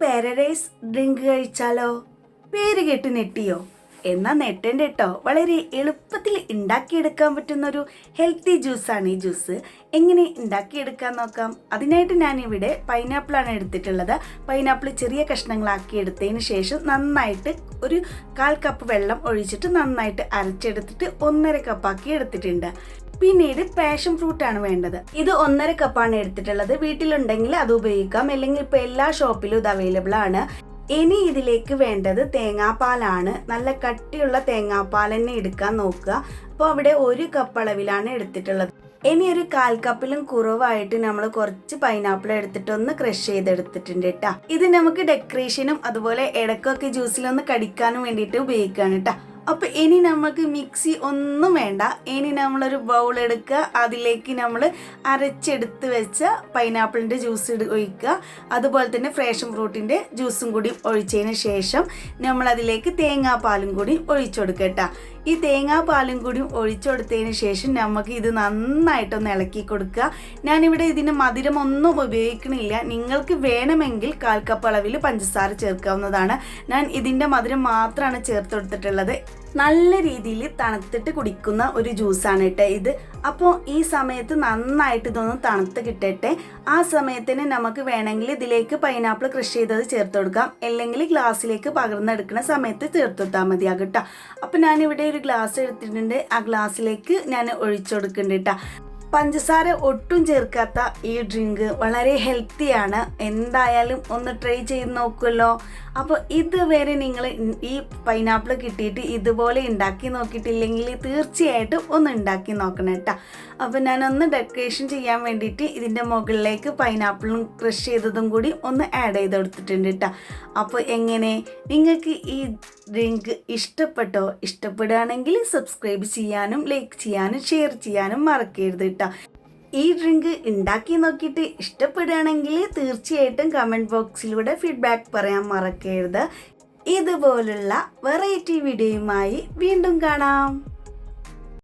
Paradise drink കഴിച്ചാലോ? പേര് കേട്ട് നെട്ടിയോ? എന്നാൽ നെട്ടേണ്ട കേട്ടോ. വളരെ എളുപ്പത്തിൽ ഉണ്ടാക്കിയെടുക്കാൻ പറ്റുന്നൊരു ഹെൽത്തി ജ്യൂസാണ് ഈ ജ്യൂസ്. എങ്ങനെ ഉണ്ടാക്കിയെടുക്കാൻ നോക്കാം. അതിനായിട്ട് ഞാനിവിടെ പൈനാപ്പിളാണ് എടുത്തിട്ടുള്ളത്. പൈനാപ്പിൾ ചെറിയ കഷ്ണങ്ങളാക്കി എടുത്തതിന് ശേഷം നന്നായിട്ട് ഒരു 1/4 കപ്പ് വെള്ളം ഒഴിച്ചിട്ട് നന്നായിട്ട് അരച്ചെടുത്തിട്ട് 1.5 കപ്പാക്കി എടുത്തിട്ടുണ്ട്. പിന്നീട് പാഷൻ ഫ്രൂട്ട് ആണ് വേണ്ടത്. ഇത് 1.5 കപ്പാണ് എടുത്തിട്ടുള്ളത്. വീട്ടിലുണ്ടെങ്കിൽ അത് ഉപയോഗിക്കാം, അല്ലെങ്കിൽ ഇപ്പോൾ എല്ലാ ഷോപ്പിലും ഇത് അവൈലബിൾ ആണ്. ഇനി ഇതിലേക്ക് വേണ്ടത് തേങ്ങാപ്പാലാണ്. നല്ല കട്ടിയുള്ള തേങ്ങാപ്പാൽ തന്നെ എടുക്കാൻ നോക്കുക. അപ്പോൾ അവിടെ 1 കപ്പ് അളവിലാണ് എടുത്തിട്ടുള്ളത്. ഇനി ഒരു 1/4 കപ്പിലും കുറവായിട്ട് നമ്മൾ കുറച്ച് പൈനാപ്പിൾ എടുത്തിട്ട് ഒന്ന് ക്രഷ് ചെയ്തെടുത്തിട്ടുണ്ട് കേട്ടോ. ഇത് നമുക്ക് ഡെക്കറേഷനും അതുപോലെ ഇടയ്ക്കൊക്കെ ജ്യൂസിലൊന്ന് കടിക്കാനും വേണ്ടിയിട്ട് ഉപയോഗിക്കുകയാണ് കേട്ടോ. അപ്പോൾ ഇനി നമുക്ക് മിക്സി ഒന്നും വേണ്ട. ഇനി നമ്മളൊരു ബൗൾ എടുക്കുക, അതിലേക്ക് നമ്മൾ അരച്ചെടുത്ത് വെച്ച പൈനാപ്പിളിൻ്റെ ജ്യൂസ് ഒഴിക്കുക. അതുപോലെ തന്നെ ഫ്രേഷൻ ഫ്രൂട്ടിൻ്റെ ജ്യൂസും കൂടി ഒഴിച്ചതിന് ശേഷം നമ്മളതിലേക്ക് തേങ്ങാപ്പാലും കൂടി ഒഴിച്ചു കൊടുക്കുക കേട്ടോ. ഈ തേങ്ങാപ്പാലും കൂടി ഒഴിച്ചു കൊടുത്തതിന് ശേഷം നമുക്ക് ഇത് നന്നായിട്ടൊന്ന് ഇളക്കി കൊടുക്കുക. ഞാനിവിടെ ഇതിന് മധുരം ഒന്നും ഉപയോഗിക്കണില്ല. നിങ്ങൾക്ക് വേണമെങ്കിൽ 1/4 കപ്പ് അളവിൽ പഞ്ചസാര ചേർക്കാവുന്നതാണ്. ഞാൻ ഇതിൻ്റെ മധുരം മാത്രമാണ് ചേർത്ത് കൊടുത്തിട്ടുള്ളത്. നല്ല രീതിയിൽ തണുത്തിട്ട് കുടിക്കുന്ന ഒരു ജ്യൂസാണ് കേട്ടോ ഇത്. അപ്പോൾ ഈ സമയത്ത് നന്നായിട്ട് ഇതൊന്ന് തണുത്ത് കിട്ടട്ടെ. ആ സമയത്തിന് നമുക്ക് വേണമെങ്കിൽ ഇതിലേക്ക് പൈനാപ്പിൾ ക്രഷ് ചെയ്തത് ചേർത്ത് കൊടുക്കാം, അല്ലെങ്കിൽ ഗ്ലാസ്സിലേക്ക് പകർന്നെടുക്കുന്ന സമയത്ത് ചേർത്ത് കൊടുത്താൽ മതിയാകും കേട്ടോ. അപ്പോൾ ഞാനിവിടെ ഒരു ഗ്ലാസ് എടുത്തിട്ടുണ്ട്. ആ ഗ്ലാസ്സിലേക്ക് ഞാൻ ഒഴിച്ചു കൊടുക്കുന്നുണ്ട് കേട്ടോ. പഞ്ചസാര ഒട്ടും ചേർക്കാത്ത ഈ ഡ്രിങ്ക് വളരെ ഹെൽത്തിയാണ്. എന്തായാലും ഒന്ന് ട്രൈ ചെയ്ത് നോക്കുമല്ലോ. അപ്പോൾ ഇതുവരെ നിങ്ങൾ ഈ പൈനാപ്പിൾ കിട്ടിയിട്ട് ഇതുപോലെ ഉണ്ടാക്കി നോക്കിയിട്ടില്ലെങ്കിൽ തീർച്ചയായിട്ടും ഒന്ന് ഉണ്ടാക്കി നോക്കണം കേട്ടോ. അപ്പോൾ ഞാനൊന്ന് ഡെക്കറേഷൻ ചെയ്യാൻ വേണ്ടിയിട്ട് ഇതിൻ്റെ മുകളിലേക്ക് പൈനാപ്പിളും ക്രഷ് ചെയ്തതും കൂടി ഒന്ന് ആഡ് ചെയ്ത് കൊടുത്തിട്ടുണ്ട് കേട്ടോ. അപ്പോൾ എങ്ങനെ, നിങ്ങൾക്ക് ഈ ഡ്രിങ്ക് ഇഷ്ടപ്പെട്ടോ? ഇഷ്ടപ്പെടുകയാണെങ്കിൽ സബ്സ്ക്രൈബ് ചെയ്യാനും ലൈക്ക് ചെയ്യാനും ഷെയർ ചെയ്യാനും മറക്കരുത് കേട്ടോ. ഈ ഡ്രിങ്ക് ഉണ്ടാക്കി നോക്കിയിട്ട് ഇഷ്ടപ്പെടുകയാണെങ്കിൽ തീർച്ചയായിട്ടും കമൻറ്റ് ബോക്സിലൂടെ ഫീഡ്ബാക്ക് പറയാൻ മറക്കരുത്. ഇതുപോലുള്ള വെറൈറ്റി വീഡിയോയുമായി വീണ്ടും കാണാം.